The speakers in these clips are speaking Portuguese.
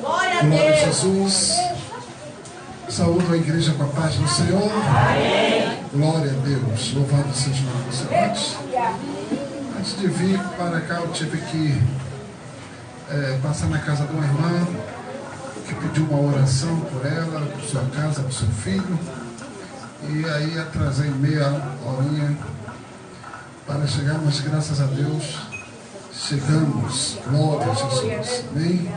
Glória a Jesus. Saúdo a igreja com a paz do Senhor. Amém. Glória a Deus. Louvado seja o nome do Senhor. Antes de vir para cá, eu tive que passar na casa de uma irmã que pediu uma oração por ela, por sua casa, por seu filho. E aí atrasei meia horinha para chegar, mas graças a Deus chegamos. Glória a Jesus. Amém.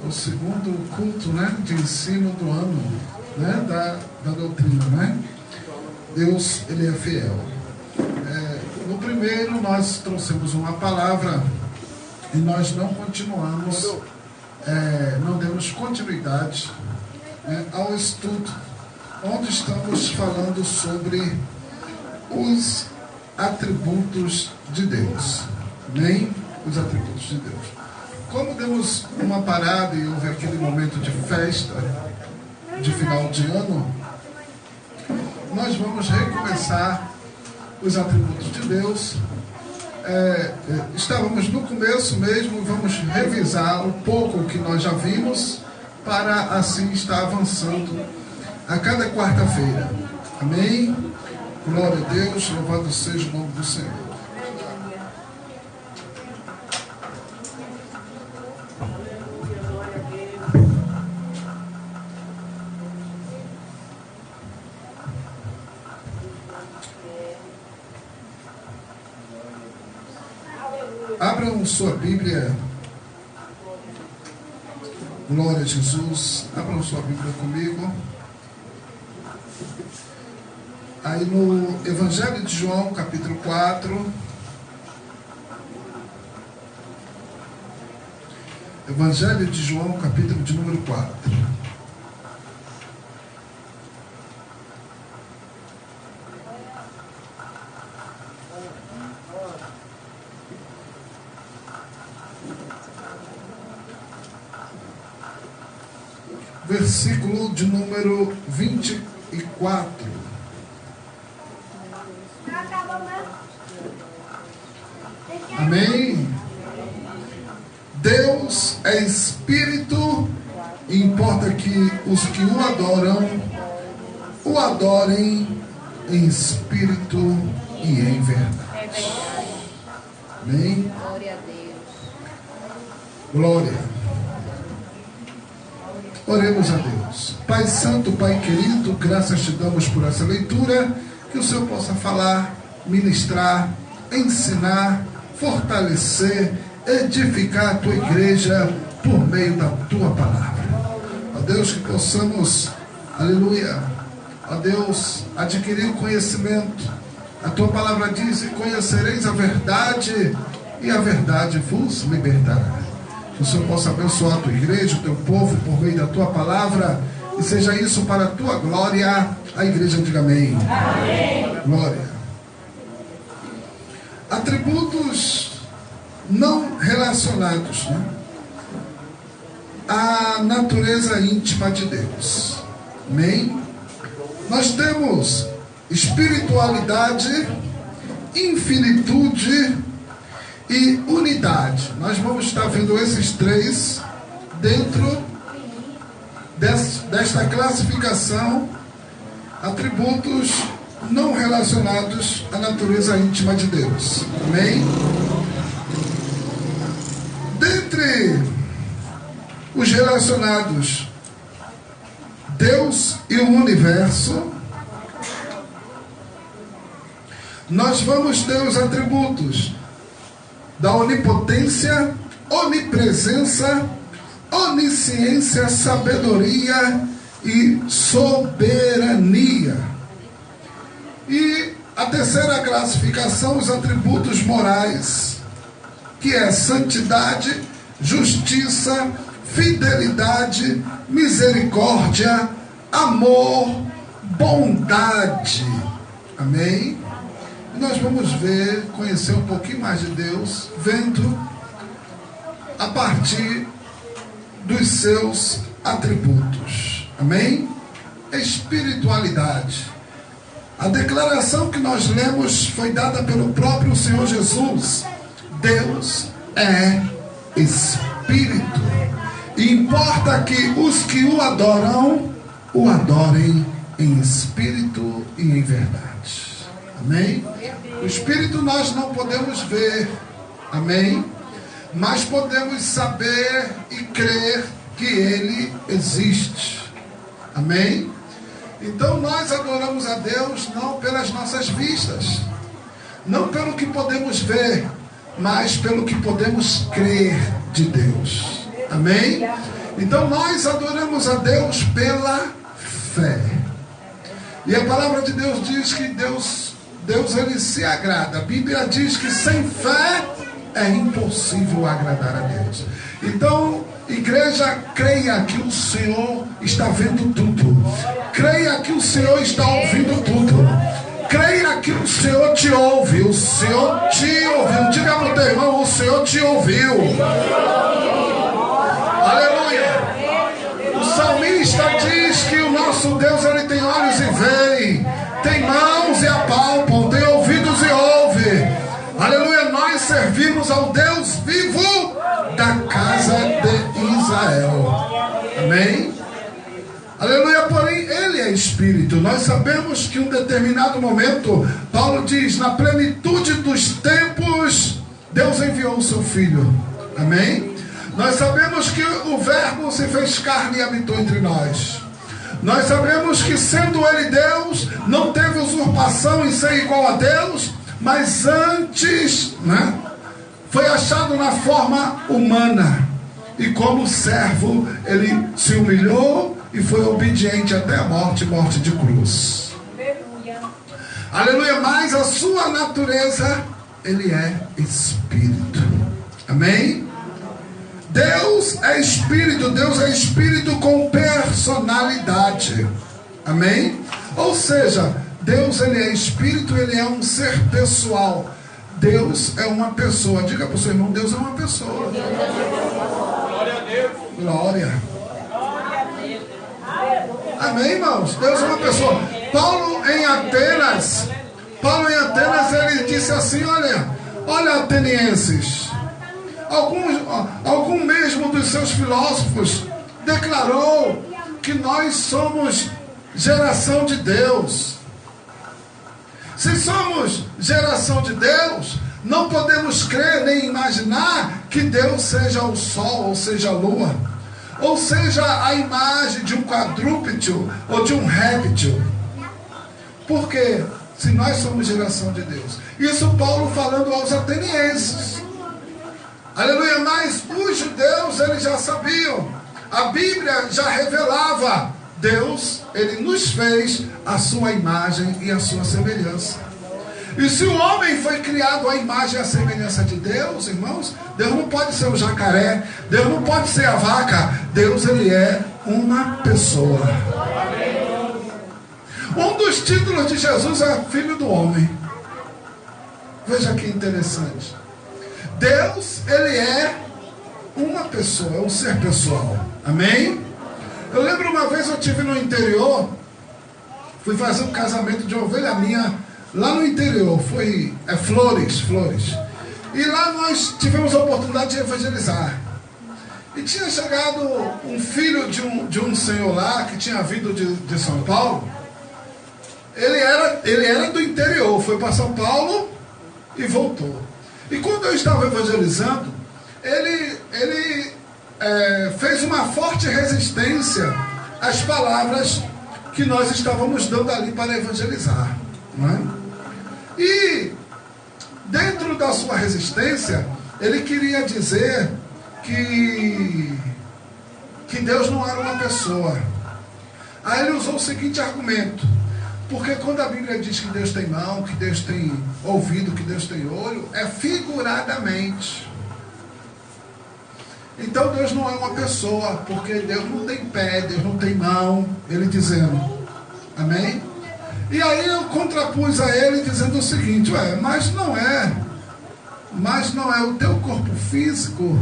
O segundo culto, né, de ensino do ano, né, da doutrina, né? Deus, Ele é fiel. No primeiro nós trouxemos uma palavra e nós não continuamos, não demos continuidade, né, ao estudo, onde estamos falando sobre os atributos de Deus. Amém? Os atributos de Deus. Como demos uma parada e houve aquele momento de festa, de final de ano, nós vamos recomeçar os atributos de Deus. Estávamos no começo mesmo, vamos revisar um pouco o que nós já vimos, para assim estar avançando a cada quarta-feira. Amém? Glória a Deus, louvado seja o nome do Senhor. Abram sua Bíblia. Glória a Jesus. Abram sua Bíblia comigo. Aí no Evangelho de João, capítulo 4. Evangelho de João, capítulo de número 4. Versículo de número 24. Amém? Deus é Espírito, e importa que os que o adoram, o adorem em Espírito e em verdade. Amém? Glória a Deus. Glória. Oremos a Deus. Pai Santo, Pai querido, graças te damos por essa leitura, que o Senhor possa falar, ministrar, ensinar, fortalecer, edificar a tua igreja por meio da tua palavra. Ó Deus, que possamos, aleluia, ó Deus, adquirir conhecimento. A tua palavra diz: e conhecereis a verdade, e a verdade vos libertará. Que o Senhor possa abençoar a tua igreja, o teu povo, por meio da tua palavra, e seja isso para a tua glória. A igreja diga amém. Amém. Glória. Atributos não relacionados, né, à natureza íntima de Deus. Amém? Nós temos espiritualidade, infinitude e unidade. Nós vamos estar vendo esses três dentro desta classificação, atributos não relacionados à natureza íntima de Deus. Amém? Dentre os relacionados Deus e o universo, nós vamos ter os atributos da onipotência, onipresença, onisciência, sabedoria e soberania. E a terceira classificação, os atributos morais, que é santidade, justiça, fidelidade, misericórdia, amor, bondade. Amém? Nós vamos ver, conhecer um pouquinho mais de Deus, vendo a partir dos seus atributos. Amém? Espiritualidade. A declaração que nós lemos foi dada pelo próprio Senhor Jesus. Deus é Espírito. E importa que os que o adorem em espírito e em verdade. Amém? O Espírito nós não podemos ver. Amém? Mas podemos saber e crer que Ele existe. Amém? Então nós adoramos a Deus não pelas nossas vistas, não pelo que podemos ver, mas pelo que podemos crer de Deus. Amém? Então nós adoramos a Deus pela fé. E a palavra de Deus diz que Deus ele se agrada. A Bíblia diz que sem fé é impossível agradar a Deus. Então, igreja, creia que o Senhor está vendo tudo. Creia que o Senhor está ouvindo tudo. Creia que o Senhor te ouve. O Senhor te ouviu. Diga para o teu irmão, o Senhor te ouviu. Aleluia. O salmista diz que o nosso Deus, ele tem olhos e vê, tem mãos e apalpam, tem ouvidos e ouve. Aleluia. Nós servimos ao Deus vivo da casa de Israel. Amém? Aleluia. Porém, Ele é Espírito. Nós sabemos que em um determinado momento, Paulo diz, na plenitude dos tempos, Deus enviou o seu Filho. Amém? Nós sabemos que o Verbo se fez carne e habitou entre nós. Nós sabemos que, sendo Ele Deus, não teve usurpação em ser igual a Deus, mas antes, foi achado na forma humana. E como servo, Ele se humilhou e foi obediente até a morte de cruz. Aleluia. Aleluia. Mas a sua natureza, Ele é Espírito. Amém? Deus é Espírito com personalidade. Amém? Ou seja, Deus, Ele é Espírito, Ele é um ser pessoal. Deus é uma pessoa. Diga para o seu irmão, Deus é uma pessoa. Glória a Deus. Glória. Amém, irmãos? Deus é uma pessoa. Paulo em Atenas, ele disse assim, olha atenienses, algum mesmo dos seus filósofos declarou que nós somos geração de Deus. Se somos geração de Deus, não podemos crer nem imaginar que Deus seja o sol, ou seja a lua, ou seja a imagem de um quadrúpede ou de um réptil. Por quê? Se nós somos geração de Deus. Isso Paulo falando aos atenienses. Aleluia. Mas os judeus, eles já sabiam. A Bíblia já revelava. Deus, Ele nos fez a sua imagem e a sua semelhança. E se o homem foi criado à imagem e à semelhança de Deus, irmãos, Deus não pode ser o jacaré, Deus não pode ser a vaca. Deus, Ele é uma pessoa. Um dos títulos de Jesus é Filho do Homem. Veja que interessante. Deus, Ele é uma pessoa, é um ser pessoal. Amém? Eu lembro uma vez eu estive no interior, fui fazer um casamento de ovelha minha lá no interior, foi Flores. E lá nós tivemos a oportunidade de evangelizar. E tinha chegado um filho de um senhor lá, que tinha vindo de São Paulo. Ele era do interior, foi para São Paulo e voltou. E quando eu estava evangelizando, ele fez uma forte resistência às palavras que nós estávamos dando ali para evangelizar, não é? E dentro da sua resistência, ele queria dizer que Deus não era uma pessoa. Aí ele usou o seguinte argumento: porque quando a Bíblia diz que Deus tem mão, que Deus tem ouvido, que Deus tem olho, é figuradamente. Então Deus não é uma pessoa, porque Deus não tem pé, Deus não tem mão, ele dizendo. Amém? E aí eu contrapus a ele dizendo o seguinte: mas não é o teu corpo físico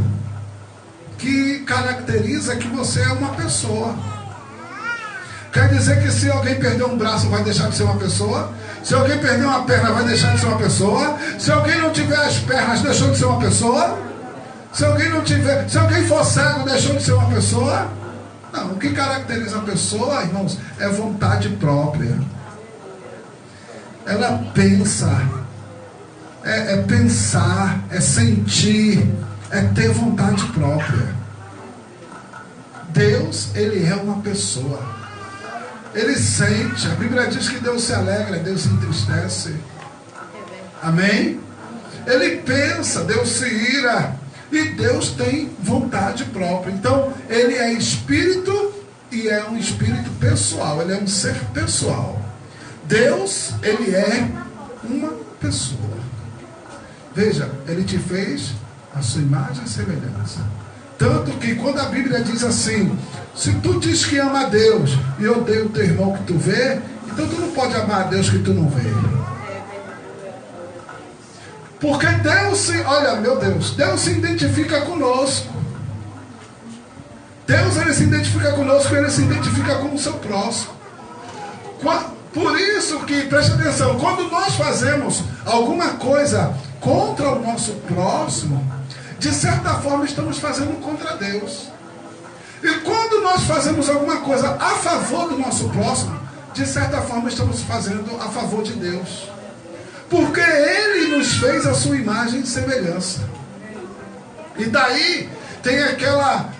que caracteriza que você é uma pessoa. Quer dizer que se alguém perder um braço vai deixar de ser uma pessoa? Se alguém perder uma perna, vai deixar de ser uma pessoa? Se alguém não tiver as pernas, deixou de ser uma pessoa? Se alguém for cego, deixou de ser uma pessoa? Não, o que caracteriza a pessoa, irmãos, é vontade própria. Ela pensa, é pensar, é sentir, é ter vontade própria. Deus, Ele é uma pessoa. Ele sente. A Bíblia diz que Deus se alegra, Deus se entristece. Amém? Ele pensa, Deus se ira. E Deus tem vontade própria. Então, Ele é espírito e é um espírito pessoal. Ele é um ser pessoal. Deus, Ele é uma pessoa. Veja, Ele te fez a sua imagem e semelhança. Tanto que quando a Bíblia diz assim, se tu diz que ama a Deus e odeia o teu irmão que tu vê, então tu não pode amar a Deus que tu não vê. Porque Deus olha, meu Deus, Deus se identifica conosco. Deus, Ele se identifica conosco, Ele se identifica com o seu próximo. Por isso que, preste atenção, quando nós fazemos alguma coisa contra o nosso próximo, de certa forma estamos fazendo contra Deus. E quando nós fazemos alguma coisa a favor do nosso próximo, de certa forma estamos fazendo a favor de Deus. Porque Ele nos fez a sua imagem e semelhança. E daí tem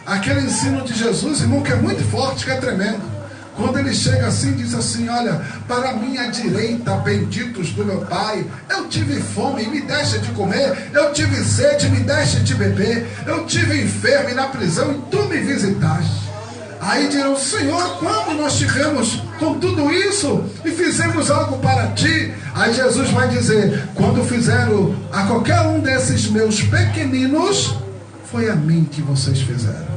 aquele ensino de Jesus, irmão, que é muito forte, que é tremendo. Quando ele chega assim, diz assim, olha, para a minha direita, benditos do meu Pai, eu tive fome e me deste de comer, eu tive sede e me deste de beber, eu tive enfermo e na prisão e tu me visitaste. Aí dirão, Senhor, quando nós tivemos com tudo isso e fizemos algo para ti? Aí Jesus vai dizer, quando fizeram a qualquer um desses meus pequeninos, foi a mim que vocês fizeram.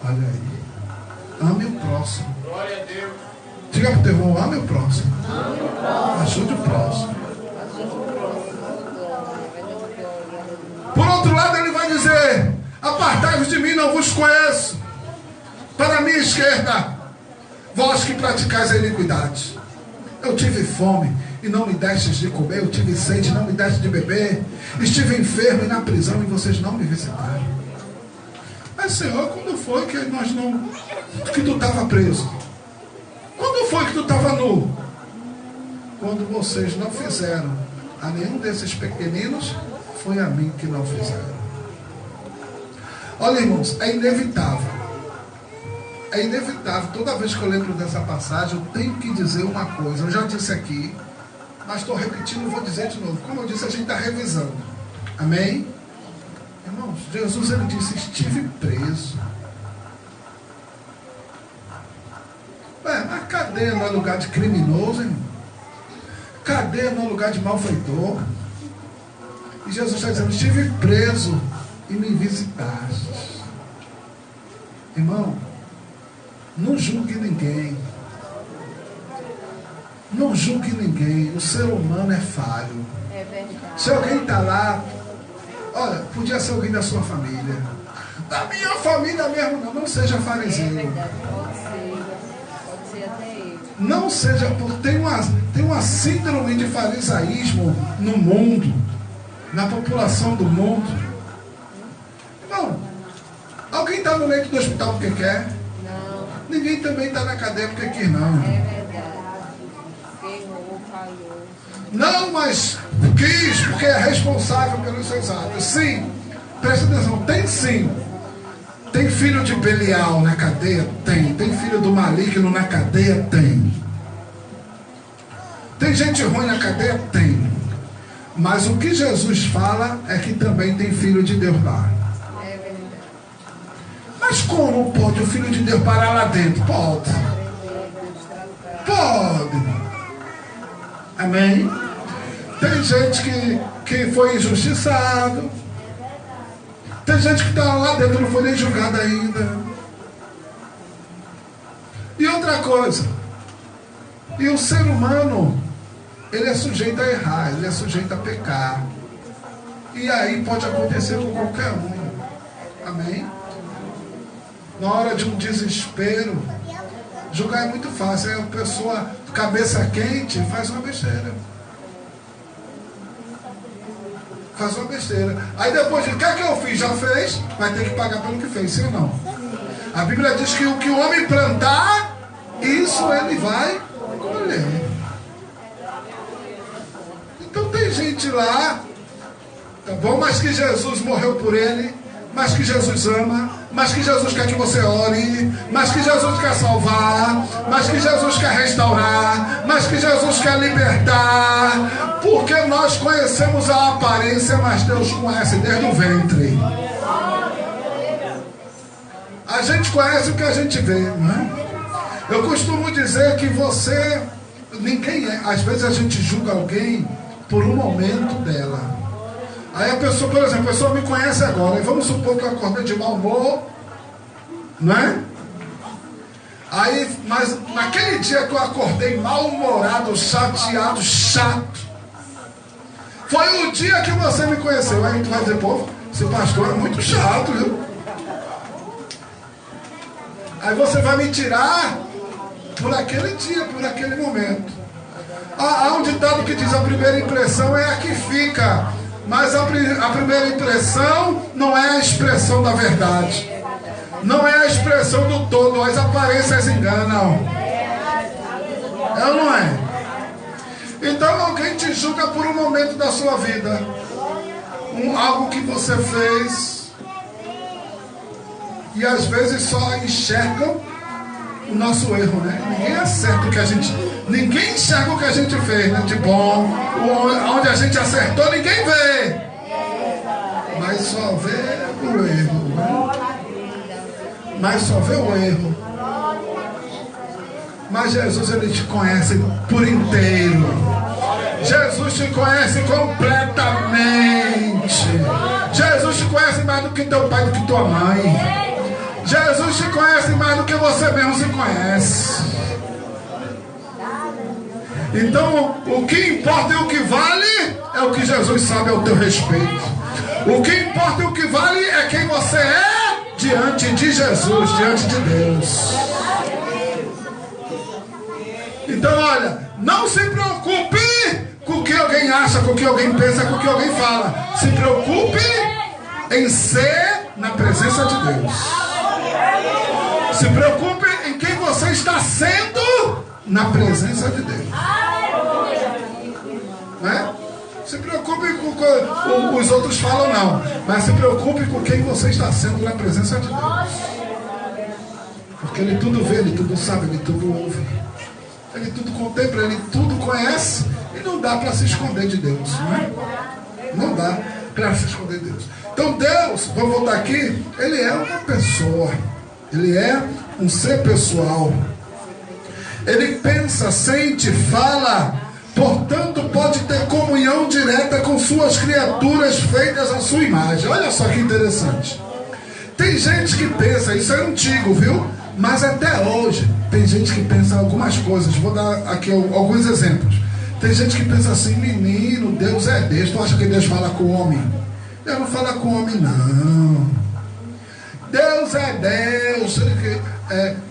Olha aí. Ame o próximo. Diga para o teu irmão, ame o próximo. Ajude o próximo. Por outro lado, ele vai dizer, apartai-vos de mim, não vos conheço. Para a minha esquerda, vós que praticais a iniquidade. Eu tive fome e não me destes de comer, eu tive sede e não me destes de beber, estive enfermo e na prisão e vocês não me visitaram. Mas Senhor, quando foi que que tu estava preso? Quando foi que tu estava nu? Quando vocês não fizeram a nenhum desses pequeninos, foi a mim que não fizeram. Olha, irmãos, é inevitável. É inevitável, toda vez que eu lembro dessa passagem, eu tenho que dizer uma coisa. Eu já disse aqui, mas estou repetindo e vou dizer de novo. Como eu disse, a gente está revisando. Amém? Irmãos, Jesus, ele disse, estive preso. Mas cadeia não é lugar de criminoso, irmão. Cadeia não é lugar de malfeitor. E Jesus está dizendo, estive preso e me visitaste. Irmão, não julgue ninguém. Não julgue ninguém. O ser humano é falho. É verdade. Se alguém está lá, olha, podia ser alguém da sua família. Da minha família mesmo, não seja fariseu. É verdade, pode ser até ele. Não seja, porque tem uma síndrome de farisaísmo no mundo, na população do mundo. Não. Alguém está no leito do hospital porque quer? Não. Ninguém também está na cadeia porque quis, não. É verdade. Errou, falhou. Não, mas quis porque é responsável pelos seus atos. Sim, presta atenção, tem sim. Tem filho de Belial na cadeia? Tem. Tem filho do maligno na cadeia? Tem. Tem gente ruim na cadeia? Tem. Mas o que Jesus fala é que também tem filho de Deus lá. É verdade. Mas como pode o filho de Deus parar lá dentro? Pode. Pode. Amém? Tem gente que foi injustiçado. Tem gente que está lá dentro, não foi nem julgado ainda. E outra coisa. E o ser humano, ele é sujeito a errar, ele é sujeito a pecar. E aí pode acontecer com qualquer um. Amém? Na hora de um desespero, julgar é muito fácil. Aí a pessoa cabeça quente, faz uma besteira. Faz uma besteira. Aí depois de o que é que eu fiz? Já fez, vai ter que pagar pelo que fez, sim ou não? A Bíblia diz que o que o homem plantar, isso ele vai colher. Então tem gente lá, tá bom? Mas que Jesus morreu por ele, mas que Jesus ama, mas que Jesus quer que você ore, mas que Jesus quer salvar, mas que Jesus quer restaurar, mas que Jesus quer libertar, porque nós conhecemos a aparência, mas Deus conhece desde o ventre. A gente conhece o que a gente vê, não é? Eu costumo dizer que ninguém é. Às vezes a gente julga alguém por um momento dela. Aí a pessoa, por exemplo, a pessoa me conhece agora, e vamos supor que eu acordei de mau humor, não é? Aí, mas naquele dia que eu acordei mal-humorado, chateado, chato, foi o dia que você me conheceu. Aí tu vai dizer, pô, esse pastor é muito chato, viu? Aí você vai me tirar por aquele dia, por aquele momento. Há um ditado que diz: a primeira impressão é a que fica. Mas a primeira impressão não é a expressão da verdade. Não é a expressão do todo. As aparências enganam. É ou não é? Então alguém te julga por um momento da sua vida. Algo que você fez. E às vezes só enxergam o nosso erro, né? Ninguém acerta o que a gente... Ninguém enxerga o que a gente fez, né? De bom. Onde a gente acertou, ninguém vê. Mas só vê o erro, né? Mas só vê o erro. Mas Jesus, ele te conhece por inteiro. Jesus te conhece completamente. Jesus te conhece mais do que teu pai, do que tua mãe. Jesus te conhece mais do que você mesmo se conhece. Então, o que importa e o que vale é o que Jesus sabe ao teu respeito. O que importa e o que vale é quem você é diante de Jesus, diante de Deus. Então, olha, não se preocupe com o que alguém acha, com o que alguém pensa, com o que alguém fala. Se preocupe em ser na presença de Deus. Se preocupe em quem você está sendo na presença de Deus. Né? Se preocupe com o que os outros falam, não. Mas se preocupe com quem você está sendo na presença de Deus. Porque Ele tudo vê, Ele tudo sabe, Ele tudo ouve. Ele tudo contempla, Ele tudo conhece. E não dá para se esconder de Deus. Né? Não dá para se esconder de Deus. Então Deus, vamos voltar aqui, Ele é uma pessoa. Ele é um ser pessoal. Ele pensa, sente, fala. Portanto, pode ter comunhão direta com suas criaturas feitas à sua imagem. Olha só que interessante. Tem gente que pensa, isso é antigo, viu? Mas até hoje, tem gente que pensa algumas coisas. Vou dar aqui alguns exemplos. Tem gente que pensa assim: menino, Deus é Deus. Tu acha que Deus fala com o homem? Deus não fala com o homem, não. Deus é Deus.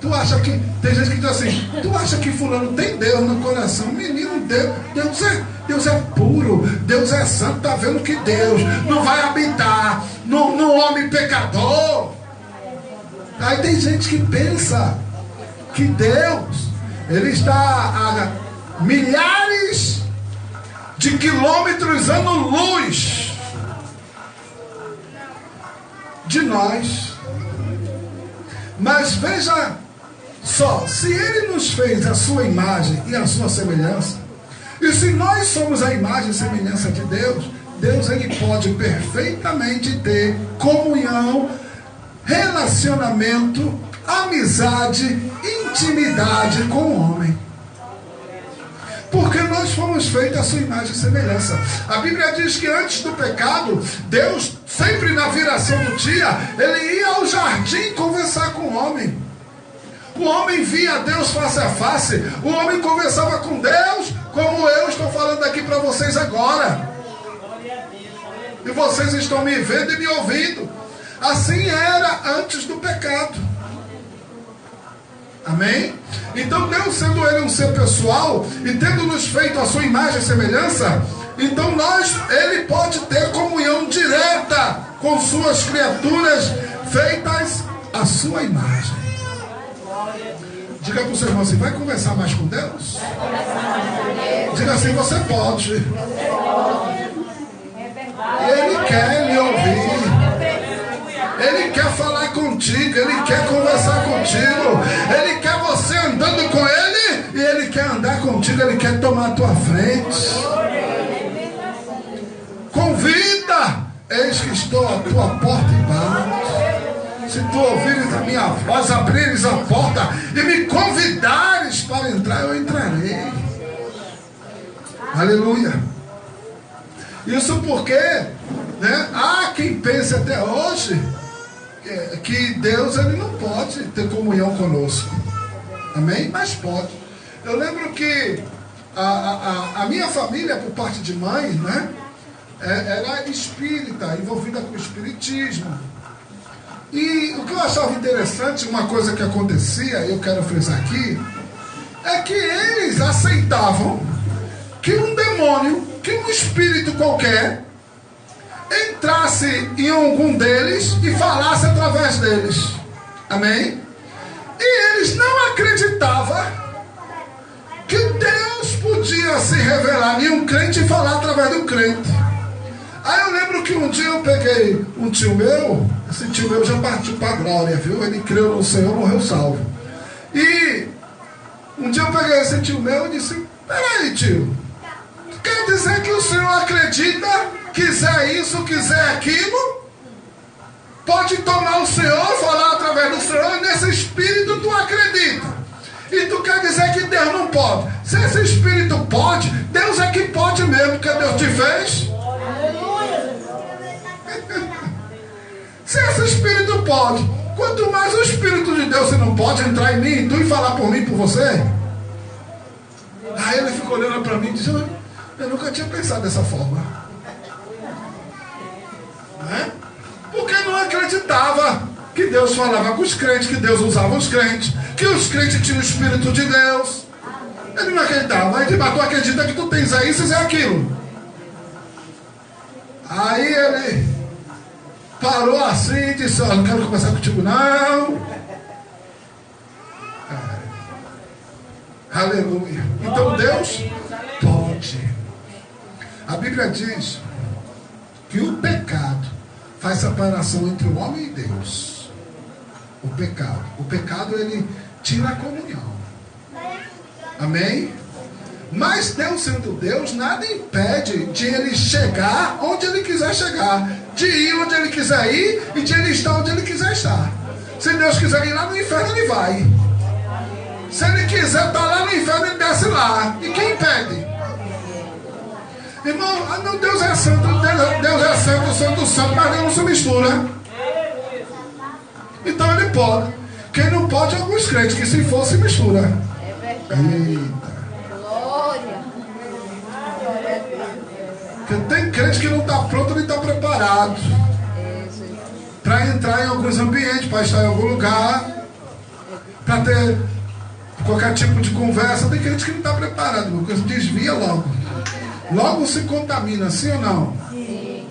Tu acha que... Tem gente que diz assim: tu acha que fulano tem Deus no coração? Menino, Deus é puro, Deus é santo. Tá vendo que Deus não vai habitar no homem pecador? Aí tem gente que pensa que Deus, Ele está a milhares de quilômetros ano-luz de nós. Mas veja só, se Ele nos fez a sua imagem e a sua semelhança, e se nós somos a imagem e semelhança de Deus, Deus, Ele pode perfeitamente ter comunhão, relacionamento, amizade, intimidade com o homem. Porque nós fomos feitos a sua imagem e semelhança. A Bíblia diz que antes do pecado, Deus, sempre na viração do dia, Ele ia ao jardim conversar com o homem. O homem via Deus face a face. O homem conversava com Deus, como eu estou falando aqui para vocês agora. E vocês estão me vendo e me ouvindo. Assim era antes do pecado. Amém? Então Deus, sendo Ele um ser pessoal e tendo nos feito a sua imagem e semelhança, então Ele pode ter comunhão direta com suas criaturas feitas à sua imagem. Diga para o seu irmão assim: vai conversar mais com Deus? Diga assim: você pode. Ele quer lhe ouvir. Ele quer falar contigo, Ele quer conversar contigo, Ele quer você andando com Ele, e Ele quer andar contigo, Ele quer tomar a tua frente. Convida, eis que estou à tua porta e bato. Se tu ouvires a minha voz, abrires a porta e me convidares para entrar, eu entrarei. Aleluia. Isso porque, né, há quem pense até hoje que Deus, Ele não pode ter comunhão conosco. Amém? Mas pode. Eu lembro que a minha família, por parte de mãe, né, era espírita, envolvida com o espiritismo. E o que eu achava interessante, uma coisa que acontecia, eu quero frisar aqui, é que eles aceitavam que um demônio, que um espírito qualquer entrasse em algum deles e falasse através deles. Amém? E eles não acreditavam que Deus podia se revelar em um crente e falar através do crente. Aí eu lembro que um dia eu peguei um tio meu, esse tio meu já partiu para a glória, viu? Ele creu no Senhor, morreu salvo. E um dia eu peguei esse tio meu e disse: peraí, tio, quer dizer que o Senhor acredita, quiser isso, quiser aquilo, pode tomar o Senhor, falar através do Senhor, e nesse espírito tu acredita. E tu quer dizer que Deus não pode. Se esse espírito pode, Deus é que pode mesmo, porque Deus te fez. Se esse espírito pode, quanto mais o Espírito de Deus, você não pode entrar em mim, tu e falar por mim, por você. Aí ele ficou olhando para mim e disse: eu nunca tinha pensado dessa forma. Né? Porque não acreditava que Deus falava com os crentes, que Deus usava os crentes, que os crentes tinham o Espírito de Deus. Ele não acreditava. Aí ele disse: tu acredita que tu tens isso e aquilo. Aí ele parou assim e disse: não quero conversar contigo não. Aleluia. Então Deus pode. A Bíblia diz que o pecado faz separação entre o homem e Deus. O pecado ele tira a comunhão. Amém? Mas Deus sendo Deus, nada impede de Ele chegar onde Ele quiser chegar, de ir onde Ele quiser ir e de Ele estar onde Ele quiser estar. Se Deus quiser ir lá no inferno, Ele vai. Se Ele quiser estar lá no inferno, Ele desce lá. E quem impede? Irmão, Deus é santo, Deus é santo, santo, santo, mas Deus não se mistura. Então Ele pode. Quem não pode é alguns crentes, que se for, se mistura. Eita. Porque tem crente que não está pronto, nem está preparado para entrar em alguns ambientes, para estar em algum lugar, para ter qualquer tipo de conversa. Tem crente que não está preparado, porque desvia logo. Logo se contamina, sim ou não? Sim.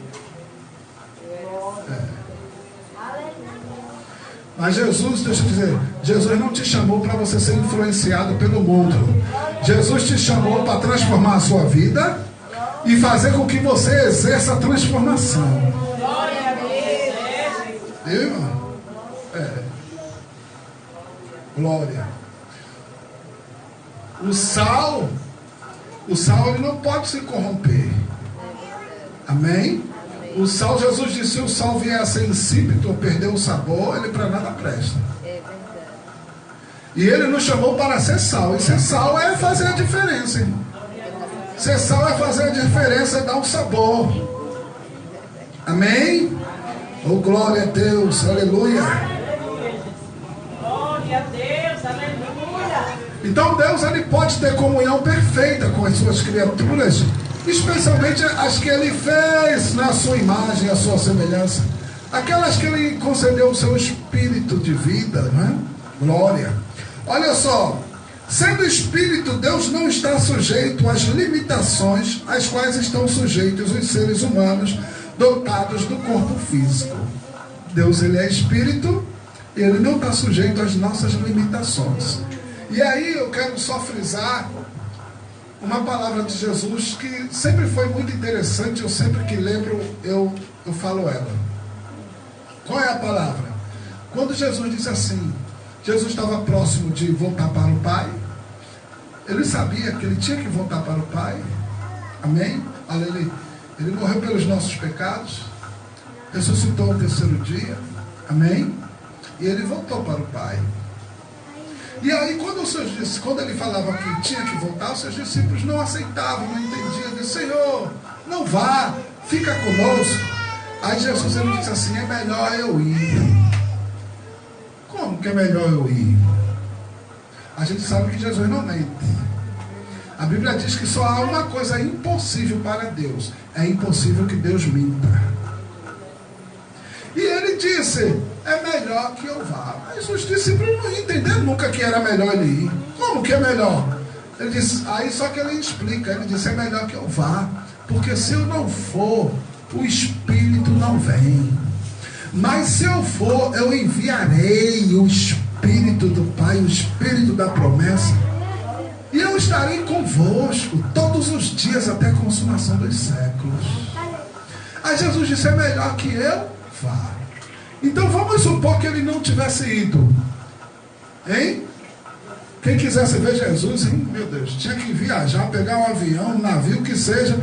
Mas Jesus, deixa eu dizer, Jesus não te chamou para você ser influenciado pelo mundo. Jesus te chamou para transformar a sua vida e fazer com que você exerça a transformação. Glória a Deus. Viu, irmão? Glória. O sal ele não pode se corromper. Amém? O sal, Jesus disse: se o sal vier a ser insípido ou perder o sabor, ele para nada presta. E Ele nos chamou para ser sal. E ser sal é fazer a diferença, irmão. Ser sal é fazer a diferença, é dar um sabor. Amém? Oh, glória a Deus, aleluia. Glória a Deus, aleluia. Então Deus, Ele pode ter comunhão perfeita com as suas criaturas, especialmente as que Ele fez na sua imagem, a sua semelhança, aquelas que Ele concedeu o seu espírito de vida, né? Glória. Olha só, sendo espírito, Deus não está sujeito às limitações às quais estão sujeitos os seres humanos dotados do corpo físico. Deus, ele é espírito, ele não está sujeito às nossas limitações. E aí eu quero só frisar uma palavra de Jesus que sempre foi muito interessante, eu sempre que lembro, eu falo ela. Qual é a palavra? Quando Jesus disse assim, Jesus estava próximo de voltar para o Pai, ele sabia que ele tinha que voltar para o Pai, amém? Ele morreu pelos nossos pecados, ressuscitou no terceiro dia, amém? E ele voltou para o Pai. E aí quando ele falava que tinha que voltar, os seus discípulos não aceitavam, não entendiam, diziam, Senhor, não vá, fica conosco. Aí Jesus ele disse assim, é melhor eu ir. Como que é melhor eu ir? A gente sabe que Jesus não mente. A Bíblia diz que só há uma coisa impossível para Deus. É impossível que Deus minta. E ele disse, é melhor que eu vá. Mas os discípulos não entenderam nunca que era melhor ele ir. Como que é melhor? Ele disse, aí só que ele explica. Ele disse, é melhor que eu vá. Porque se eu não for, o Espírito não vem. Mas se eu for, eu enviarei o Espírito do Pai, o Espírito da promessa, e eu estarei convosco todos os dias até a consumação dos séculos. Aí Jesus disse, é melhor que eu vá. Então vamos supor que ele não tivesse ido, hein? Quem quisesse ver Jesus, hein? Meu Deus, tinha que viajar, pegar um avião, um navio, que seja,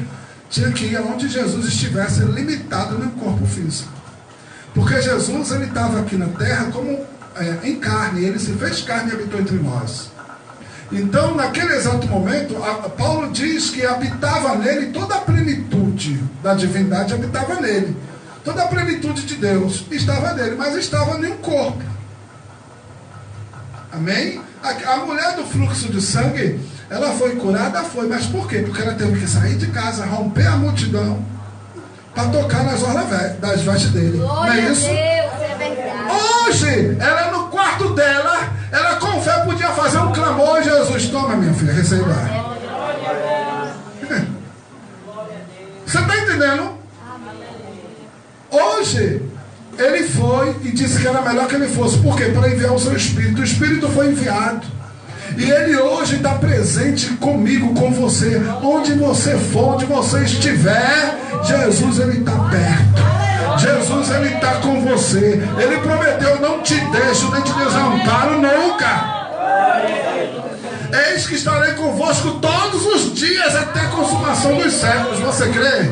tinha que ir aonde Jesus estivesse, limitado no corpo físico. Porque Jesus, ele estava aqui na terra como em carne, ele se fez carne e habitou entre nós. Então, naquele exato momento, Paulo diz que habitava nele toda a plenitude da divindade, habitava nele. Toda a plenitude de Deus estava nele, mas estava em um corpo. Amém? A mulher do fluxo de sangue, ela foi curada? Foi, mas por quê? Porque ela teve que sair de casa, romper a multidão, para tocar nas orlas das vestes dele. Não é isso? Deus, é verdade. Hoje, ela no quarto dela, ela com fé podia fazer um clamor, Jesus, toma minha filha, receba. Você está entendendo? Hoje, ele foi e disse que era melhor que ele fosse. Por quê? Para enviar o seu Espírito. O Espírito foi enviado. E ele hoje está presente comigo, com você. Onde você for, onde você estiver, Jesus, ele está perto. Jesus, ele está com você. Ele prometeu, não te deixo, nem te desamparo nunca. Eis que estarei convosco todos os dias até a consumação dos séculos. Você crê?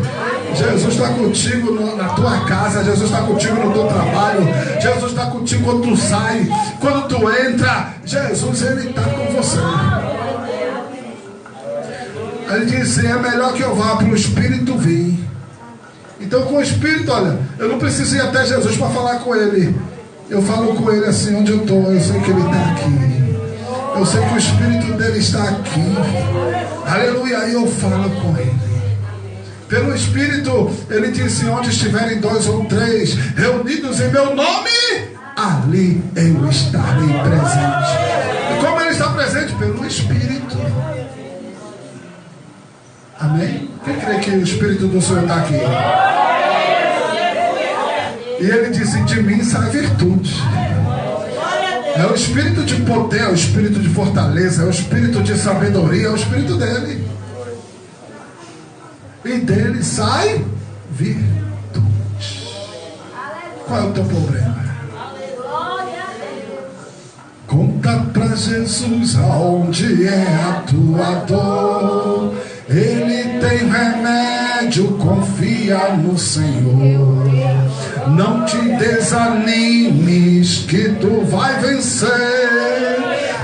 Jesus está contigo na tua casa. Jesus está contigo no teu trabalho. Jesus está contigo quando tu sai, quando tu entra. Jesus, ele está com você. Ele disse, é melhor que eu vá para o Espírito vir. Então com o Espírito, olha, eu não preciso ir até Jesus para falar com ele. Eu falo com ele assim, onde eu estou, eu sei que ele está aqui. Eu sei que o Espírito dele está aqui. Aleluia, aí eu falo com ele. Pelo Espírito, ele disse, onde estiverem 2 ou 3 reunidos em meu nome, ali eu estarei presente. E como ele está presente? Pelo Espírito. Amém? Quem crê que o Espírito do Senhor está aqui? E ele disse, de mim sai virtude. É o Espírito de poder, é o Espírito de fortaleza, é o Espírito de sabedoria, é o Espírito dele. E dele sai virtude. Qual é o teu problema? Conta pra Jesus aonde é a tua dor. Ele tem remédio, confia no Senhor. Não te desanimes que tu vai vencer.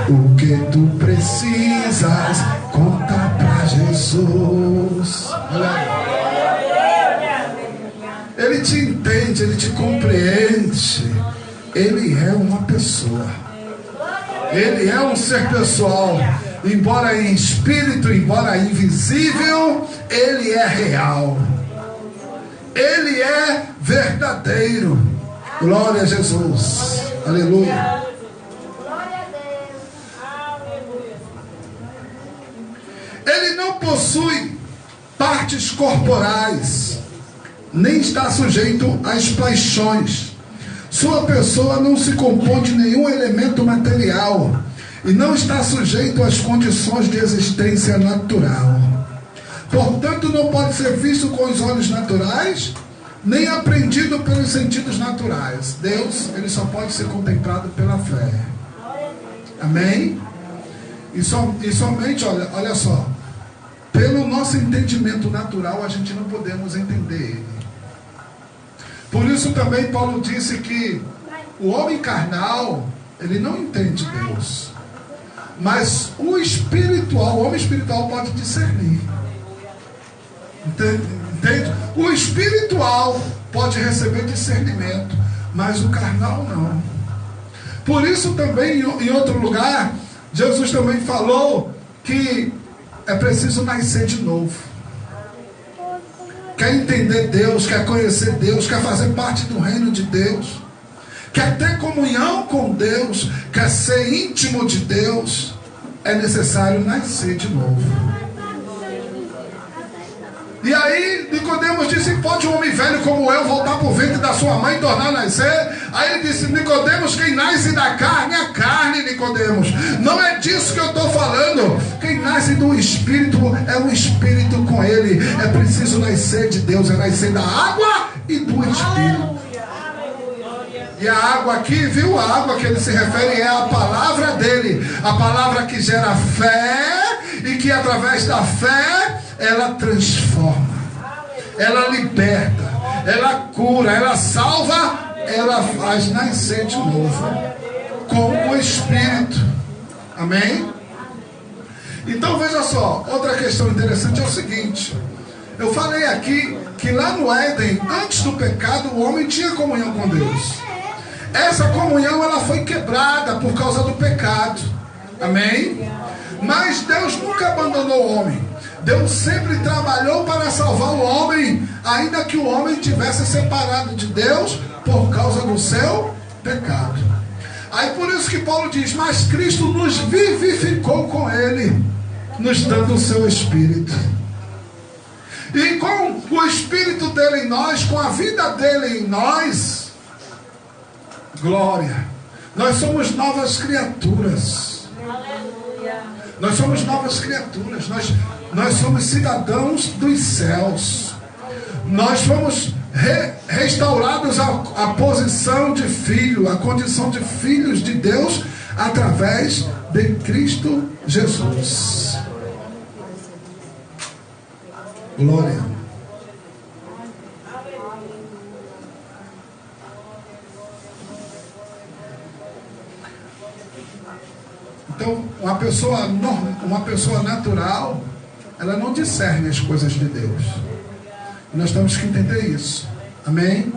O que tu precisas, conta pra Jesus. Ele te entende, ele te compreende. Ele é uma pessoa. Ele é um ser pessoal. Embora em espírito, embora invisível, ele é real. Ele é verdadeiro. Glória a Jesus. Aleluia. Ele não possui partes corporais, nem está sujeito às paixões. Sua pessoa não se compõe de nenhum elemento material e não está sujeito às condições de existência natural. Portanto, não pode ser visto com os olhos naturais, nem aprendido pelos sentidos naturais. Deus, ele só pode ser contemplado pela fé. Amém? E somente, olha só, pelo nosso entendimento natural, a gente não podemos entender ele. Por isso também Paulo disse que o homem carnal, ele não entende Deus. Mas o homem espiritual pode discernir. Entende? O espiritual pode receber discernimento, mas o carnal não. Por isso também, em outro lugar, Jesus também falou que é preciso nascer de novo. Quer entender Deus, quer conhecer Deus, quer fazer parte do reino de Deus, quer ter comunhão com Deus, quer ser íntimo de Deus, é necessário nascer de novo. E aí Nicodemos disse: pode um homem velho como eu voltar para o ventre da sua mãe e tornar a nascer? Aí ele disse: Nicodemos, quem nasce da carne é carne, Nicodemos. Não é disso que eu estou falando. Quem nasce do Espírito é o Espírito com ele. É preciso nascer de Deus, é nascer da água e do Espírito. E a água aqui, viu? A água que ele se refere é a palavra dele. A palavra que gera fé e que através da fé ela transforma, ela liberta, ela cura, ela salva, ela faz nascer de novo com o Espírito. Amém? Então veja só, outra questão interessante é o seguinte: eu falei aqui que lá no Éden, antes do pecado, o homem tinha comunhão com Deus. Essa comunhão ela foi quebrada por causa do pecado. Amém? Mas Deus nunca abandonou o homem. Deus sempre trabalhou para salvar o homem, ainda que o homem tivesse separado de Deus por causa do seu pecado. Aí por isso que Paulo diz: mas Cristo nos vivificou com ele, nos dando o seu Espírito. E com o Espírito dele em nós, com a vida dele em nós, glória, nós somos novas criaturas. Nós somos novas criaturas. Nós somos cidadãos dos céus. Nós fomos restaurados à posição de filho, à condição de filhos de Deus, através de Cristo Jesus. Glória. Então, uma pessoa natural, ela não discerne as coisas de Deus. Nós temos que entender isso. Amém?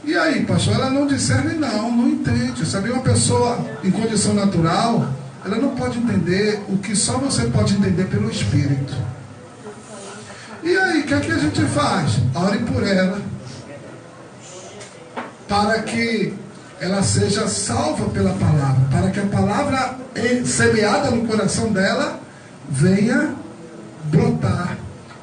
E aí, pastor, ela não discerne? Não entende. Sabe, uma pessoa em condição natural, ela não pode entender o que só você pode entender pelo Espírito. E aí, o que é que a gente faz? Ore por ela, para que ela seja salva pela palavra, para que a palavra semeada no coração dela venha brotar,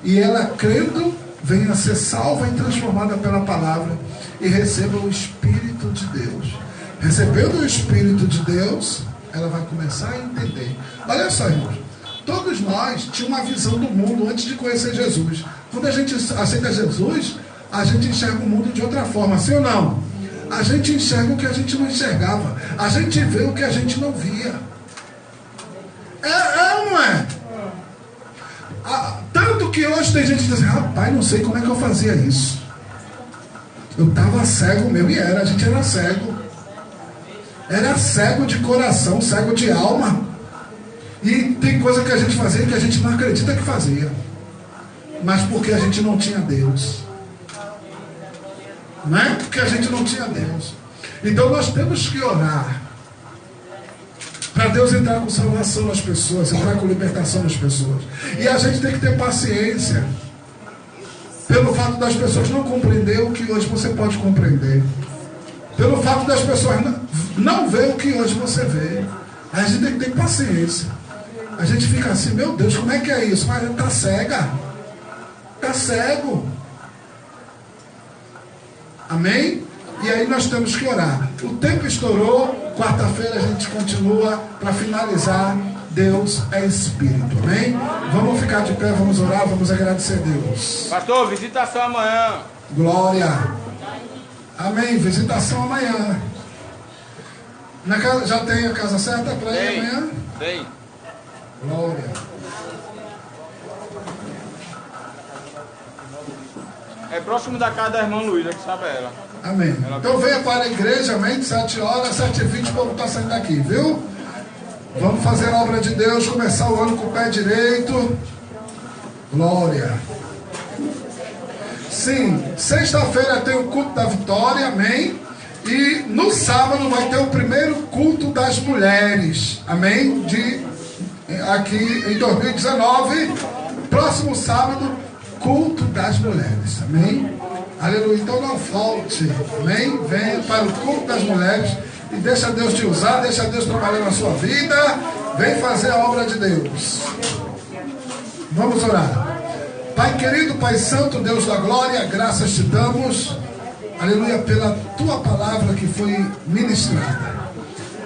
e ela, crendo, venha a ser salva e transformada pela palavra, e receba o Espírito de Deus. Recebendo o Espírito de Deus, ela vai começar a entender. Olha só, irmãos, todos nós tínhamos uma visão do mundo antes de conhecer Jesus. Quando a gente aceita Jesus, a gente enxerga o mundo de outra forma, sim ou não? A gente enxerga o que a gente não enxergava. A gente vê o que a gente não via. É ou não é? Tanto que hoje tem gente que diz assim: rapaz, não sei como é que eu fazia isso. Eu estava cego mesmo, e a gente era cego. Era cego de coração, cego de alma. E tem coisa que a gente fazia que a gente não acredita que fazia. Mas porque a gente não tinha Deus. Não é porque a gente não tinha Deus. Então nós temos que orar para Deus entrar com salvação nas pessoas, entrar com libertação nas pessoas. E a gente tem que ter paciência, pelo fato das pessoas não compreender o que hoje você pode compreender, pelo fato das pessoas não ver o que hoje você vê. A gente tem que ter paciência. A gente fica assim, meu Deus, como é que é isso? Mas ele está cega. Está cego. Amém? E aí nós temos que orar. O tempo estourou. Quarta-feira a gente continua para finalizar. Deus é Espírito. Amém? Vamos ficar de pé, vamos orar, vamos agradecer a Deus. Pastor, visitação amanhã. Glória. Amém. Visitação amanhã. Na casa, já tem a casa certa para ir amanhã? Tem. Glória. É próximo da casa da irmã Luísa, que sabe ela. Amém. Então venha para a igreja, amém? 7 horas, 7h20, o povo está saindo daqui, viu? Vamos fazer a obra de Deus, começar o ano com o pé direito. Glória. Sim, sexta-feira tem o culto da vitória, amém? E no sábado vai ter o primeiro culto das mulheres, amém? Aqui em 2019, próximo sábado, culto das mulheres, amém? Aleluia, então não falte, amém? Venha para o culto das mulheres e deixa Deus te usar, deixa Deus trabalhar na sua vida, vem fazer a obra de Deus. Vamos orar. Pai querido, Pai santo, Deus da glória, graças te damos, aleluia, pela tua palavra que foi ministrada.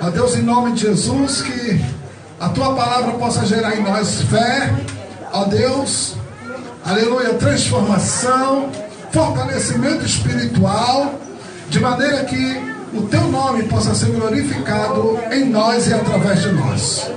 Ó Deus, em nome de Jesus, que a tua palavra possa gerar em nós fé, ó Deus, aleluia, transformação, fortalecimento espiritual, de maneira que o teu nome possa ser glorificado em nós e através de nós.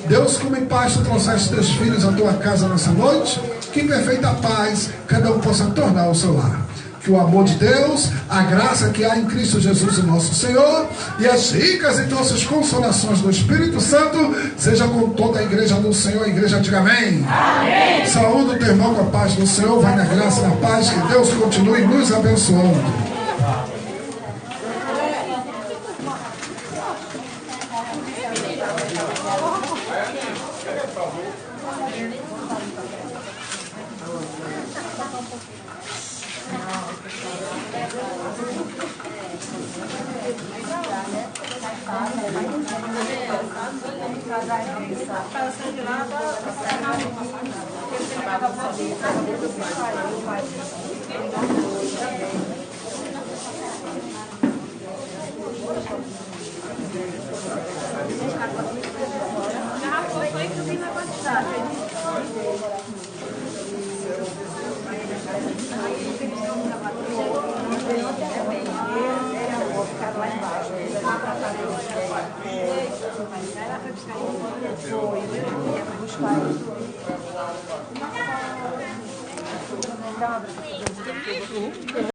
Deus, como em paz tu trouxeste teus filhos à tua casa nessa noite, que em perfeita paz cada um possa tornar o seu lar. Que o amor de Deus, a graça que há em Cristo Jesus, o nosso Senhor, e as ricas e doces consolações do Espírito Santo, seja com toda a igreja do Senhor. A igreja diga amém. Amém. Saúde o teu irmão com a paz do Senhor. Vai na graça e na paz. Que Deus continue nos abençoando.